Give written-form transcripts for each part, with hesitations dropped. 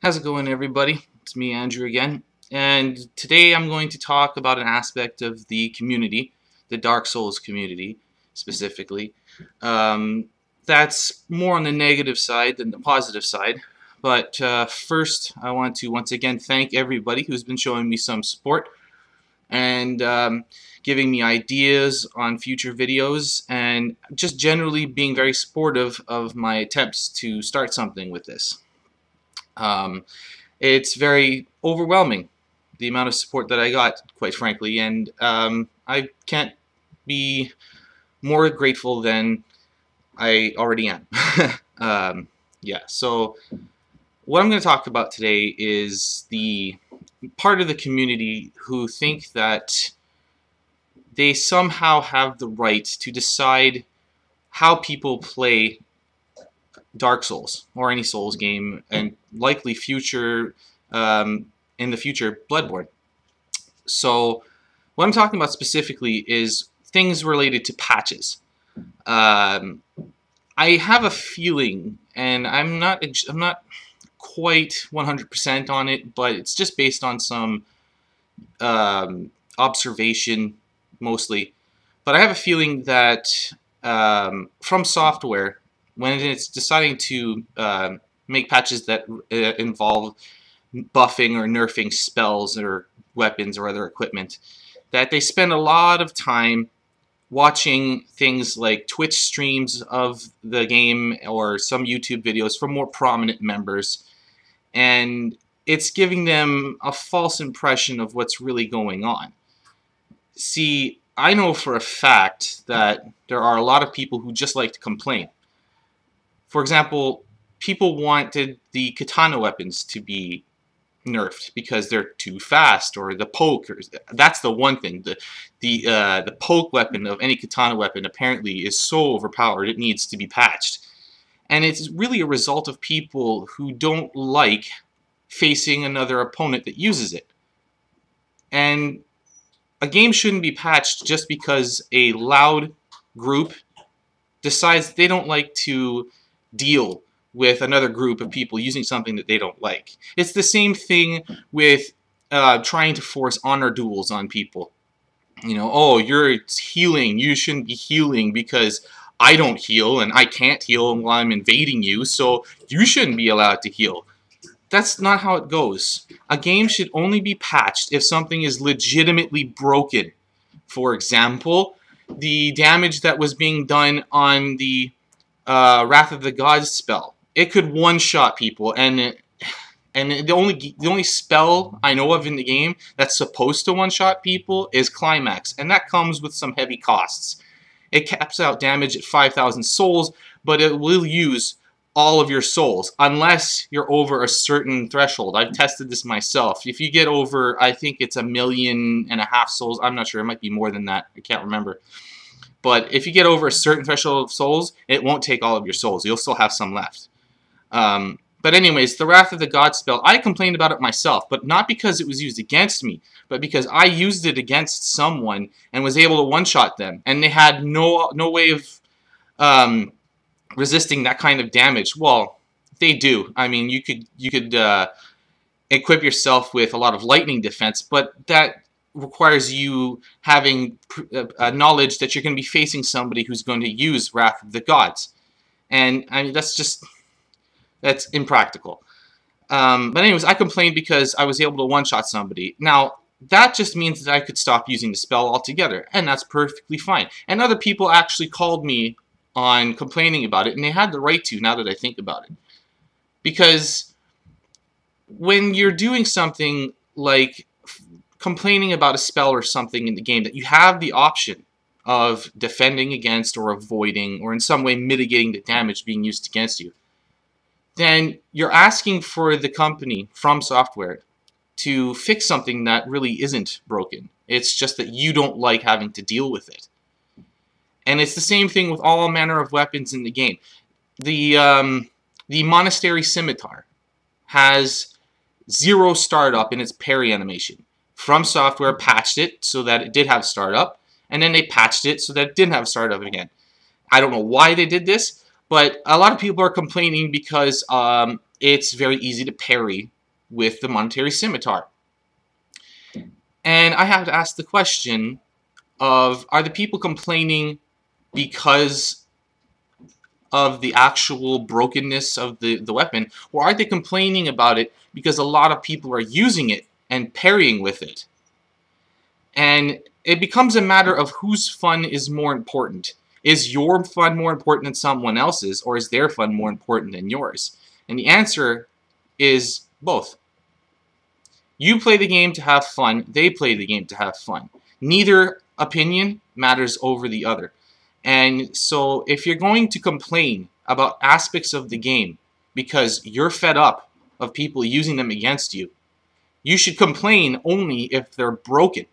How's it going, everybody? It's me, Andrew, again. And today I'm going to talk about an aspect of the community, the Dark Souls community, specifically. That's more on the negative side than the positive side. But first, I want to once again thank everybody who's been showing me some support and giving me ideas on future videos and just generally being very supportive of my attempts to start something with this. It's very overwhelming, the amount of support that I got, quite frankly, and I can't be more grateful than I already am. Yeah, so what I'm going to talk about today is the part of the community who think that they somehow have the right to decide how people play Dark Souls or any Souls game, and likely future in the future Bloodborne. So what I'm talking about specifically is things related to patches. I have a feeling, and I'm not quite 100% on it, but it's just based on some observation mostly. But I have a feeling that FromSoft, when it's deciding to make patches that involve buffing or nerfing spells or weapons or other equipment, that they spend a lot of time watching things like Twitch streams of the game or some YouTube videos from more prominent members, and it's giving them a false impression of what's really going on. See, I know for a fact that there are a lot of people who just like to complain. For example, people wanted the katana weapons to be nerfed because they're too fast, or the poke. That's the one thing. The poke weapon of any katana weapon apparently is so overpowered it needs to be patched. And it's really a result of people who don't like facing another opponent that uses it. And a game shouldn't be patched just because a loud group decides they don't like to deal with another group of people using something that they don't like. It's the same thing with trying to force honor duels on people. You know, oh, you're healing, you shouldn't be healing because I don't heal and I can't heal while I'm invading you, so you shouldn't be allowed to heal. That's not how it goes. A game should only be patched if something is legitimately broken. For example, the damage that was being done on the Wrath of the Gods spell. It could one-shot people, and the only spell I know of in the game that's supposed to one-shot people is Climax, and that comes with some heavy costs. It caps out damage at 5,000 souls, but it will use all of your souls unless you're over a certain threshold. I've tested this myself. If you get over, I think it's 1.5 million souls. I'm not sure. It might be more than that. I can't remember. But if you get over a certain threshold of souls, it won't take all of your souls. You'll still have some left. But anyways, the Wrath of the God spell, I complained about it myself, but not because it was used against me, but because I used it against someone and was able to one-shot them, and they had no way of resisting that kind of damage. Well, they do. I mean, you could equip yourself with a lot of lightning defense, but that requires you having knowledge that you're going to be facing somebody who's going to use Wrath of the Gods. And I mean, that's impractical. But anyways, I complained because I was able to one-shot somebody. Now, that just means that I could stop using the spell altogether, and that's perfectly fine. And other people actually called me on complaining about it, and they had the right to, now that I think about it. Because when you're doing something like complaining about a spell or something in the game that you have the option of defending against or avoiding or in some way mitigating the damage being used against you, then you're asking for the company, FromSoft, to fix something that really isn't broken. It's just that you don't like having to deal with it. And it's the same thing with all manner of weapons in the game. The Monastery Scimitar has 0 startup in its parry animation. FromSoft patched it so that it did have startup, and then they patched it so that it didn't have startup again. I don't know why they did this, but a lot of people are complaining because it's very easy to parry with the monetary scimitar. And I have to ask the question of, are the people complaining because of the actual brokenness of the weapon, or are they complaining about it because a lot of people are using it and parrying with it? And it becomes a matter of whose fun is more important. Is your fun more important than someone else's, or is their fun more important than yours? And the answer is both. You play the game to have fun, they play the game to have fun. Neither opinion matters over the other. And so if you're going to complain about aspects of the game because you're fed up of people using them against you, you should complain only if they're broken,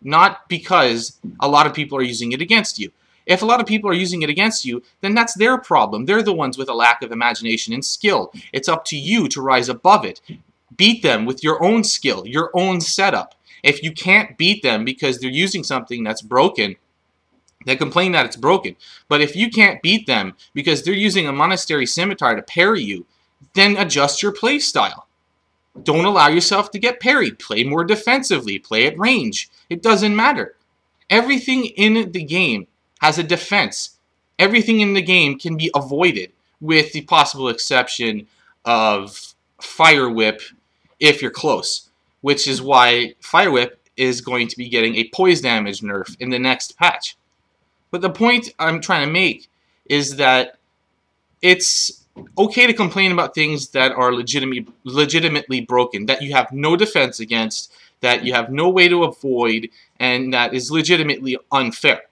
not because a lot of people are using it against you. If a lot of people are using it against you, then that's their problem. They're the ones with a lack of imagination and skill. It's up to you to rise above it. Beat them with your own skill, your own setup. If you can't beat them because they're using something that's broken, then complain that it's broken. But if you can't beat them because they're using a monetary scimitar to parry you, then adjust your play style. Don't allow yourself to get parried. Play more defensively. Play at range. It doesn't matter. Everything in the game has a defense. Everything in the game can be avoided, with the possible exception of Fire Whip if you're close, which is why Fire Whip is going to be getting a poise damage nerf in the next patch. But the point I'm trying to make is that it's okay to complain about things that are legitimately broken, that you have no defense against, that you have no way to avoid, and that is legitimately unfair.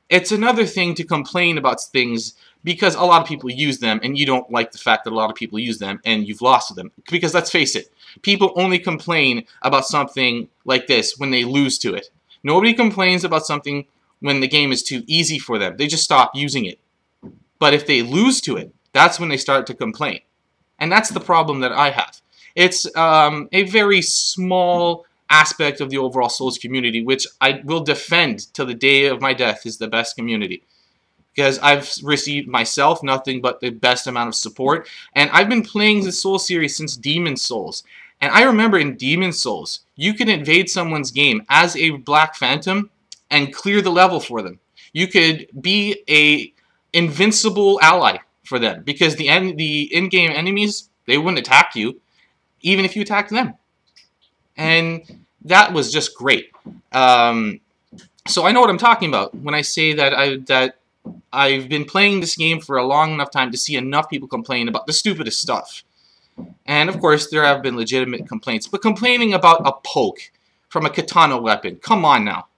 It's another thing to complain about things because a lot of people use them and you don't like the fact that a lot of people use them and you've lost to them. Because let's face it, people only complain about something like this when they lose to it. Nobody complains about something when the game is too easy for them. They just stop using it. But if they lose to it, that's when they start to complain. And that's the problem that I have. It's a very small aspect of the overall Souls community, which I will defend till the day of my death is the best community. Because I've received myself nothing but the best amount of support. And I've been playing the Souls series since Demon Souls. And I remember in Demon Souls, you could invade someone's game as a Black Phantom and clear the level for them. You could be a invincible ally for them, because the in-game enemies, they wouldn't attack you, even if you attacked them. And that was just great. So I know what I'm talking about when I say that I've been playing this game for a long enough time to see enough people complain about the stupidest stuff. And of course, there have been legitimate complaints, but complaining about a poke from a katana weapon, come on now.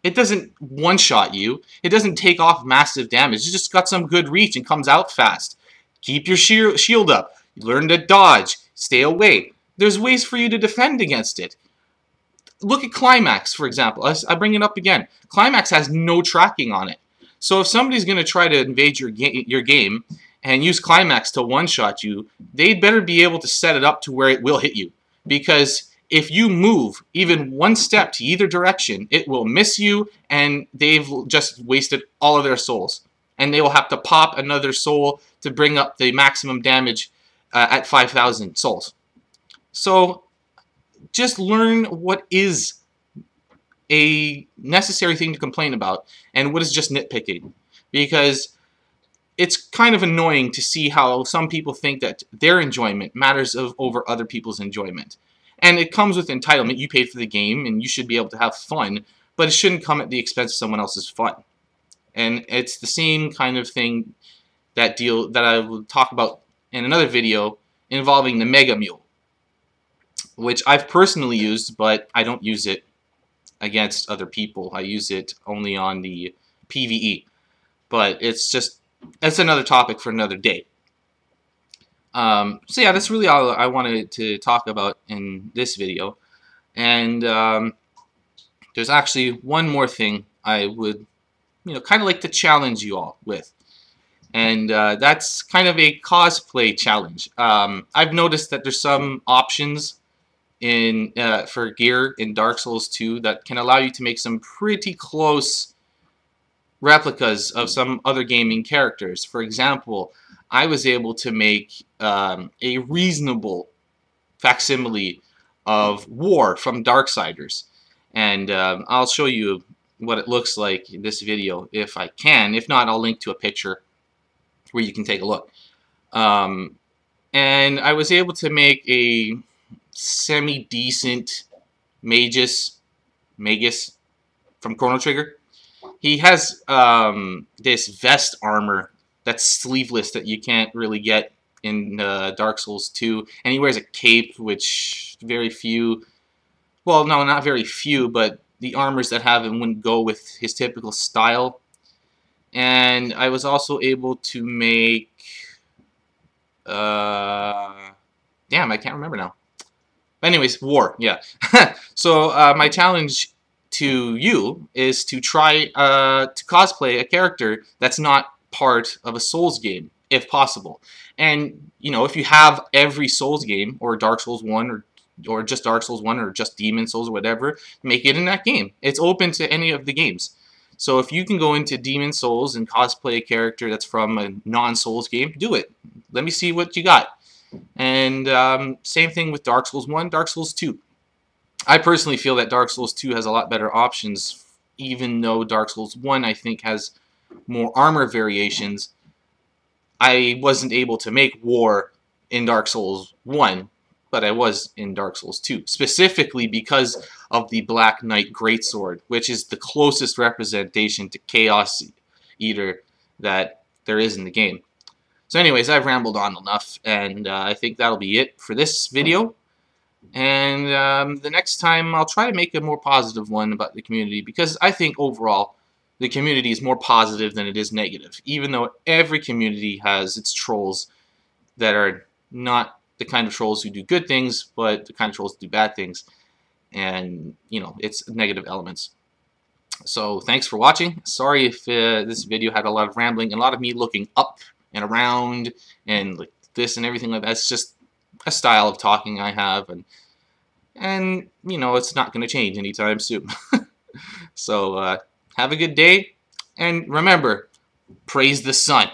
It doesn't one-shot you. It doesn't take off massive damage. It just got some good reach and comes out fast. Keep your shield up. Learn to dodge. Stay away. There's ways for you to defend against it. Look at Climax, for example. I bring it up again. Climax has no tracking on it. So if somebody's going to try to invade your game and use Climax to one-shot you, they'd better be able to set it up to where it will hit you. Because if you move even one step to either direction, it will miss you, and they've just wasted all of their souls. And they will have to pop another soul to bring up the maximum damage at 5,000 souls. So just learn what is a necessary thing to complain about and what is just nitpicking. Because it's kind of annoying to see how some people think that their enjoyment matters over other people's enjoyment. And it comes with entitlement. You paid for the game, and you should be able to have fun, but it shouldn't come at the expense of someone else's fun. And it's the same kind of thing that I will talk about in another video involving the Mega Mule, which I've personally used, but I don't use it against other people. I use it only on the PvE. But it's another topic for another day. So yeah, that's really all I wanted to talk about in this video. And there's actually one more thing I would, kind of like to challenge you all with. And that's kind of a cosplay challenge. I've noticed that there's some options for gear in Dark Souls 2 that can allow you to make some pretty close replicas of some other gaming characters. For example, I was able to make a reasonable facsimile of War from Darksiders. And I'll show you what it looks like in this video if I can. If not, I'll link to a picture where you can take a look. And I was able to make a semi-decent Magus from Chrono Trigger. He has this vest armor that's sleeveless that you can't really get in Dark Souls 2. And he wears a cape, which very few, well, no, not very few, but the armors that have him wouldn't go with his typical style. And I was also able to make, damn, I can't remember now. Anyways, War, yeah. So my challenge to you is to try to cosplay a character that's not part of a Souls game, if possible. And, you know, if you have every Souls game, or Dark Souls 1, or just Dark Souls 1, or just Demon Souls, or whatever, make it in that game. It's open to any of the games. So if you can go into Demon Souls and cosplay a character that's from a non-Souls game, do it. Let me see what you got. And same thing with Dark Souls 1, Dark Souls 2. I personally feel that Dark Souls 2 has a lot better options, even though Dark Souls 1, I think, has more armor variations. I wasn't able to make War in Dark Souls 1, but I was in Dark Souls 2, specifically because of the Black Knight Greatsword, which is the closest representation to Chaos Eater that there is in the game. So anyways, I've rambled on enough, and I think that'll be it for this video. And the next time I'll try to make a more positive one about the community, because I think overall the community is more positive than it is negative, even though every community has its trolls that are not the kind of trolls who do good things, but the kind of trolls who do bad things. And, you know, it's negative elements. So thanks for watching. Sorry if this video had a lot of rambling and a lot of me looking up and around and like this and everything like that. It's just a style of talking I have, and you know, it's not going to change anytime soon. So have a good day, and remember, praise the sun.